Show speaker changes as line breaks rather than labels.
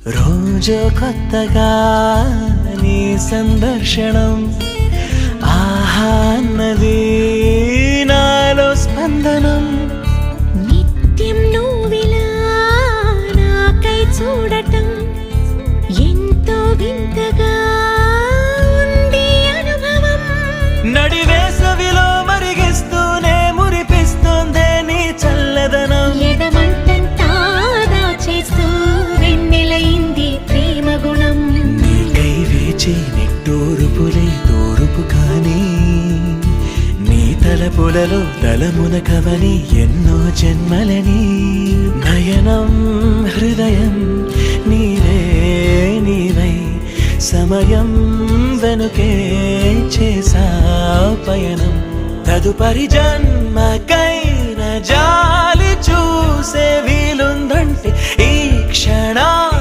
రోజు కొత్తగా నీ సందర్శనం ఆహా అన్నది నాలో స్పందనం
నిత్యం నువ్విలా నాకై చూడటం ఎంతో వింతగా ఉంది అనుభవం.
నడివేసవిలో మరిగిస్తూనే మురిపిస్తోందే నీ చల్లదనం.
ఎదమంటంతా దాచేస్తూ వెన్నెలైంది ప్రేమ గుణం.
నీకై వేచి నిట్టూరుపులే తూరుపు కానీ నీ తలపులలో తలమున కవని ఎన్నో జన్మలని. నయనం హృదయం నీవే నీవై సమయం వెనుకే చేసా పయనం. తదుపరి జన్మకై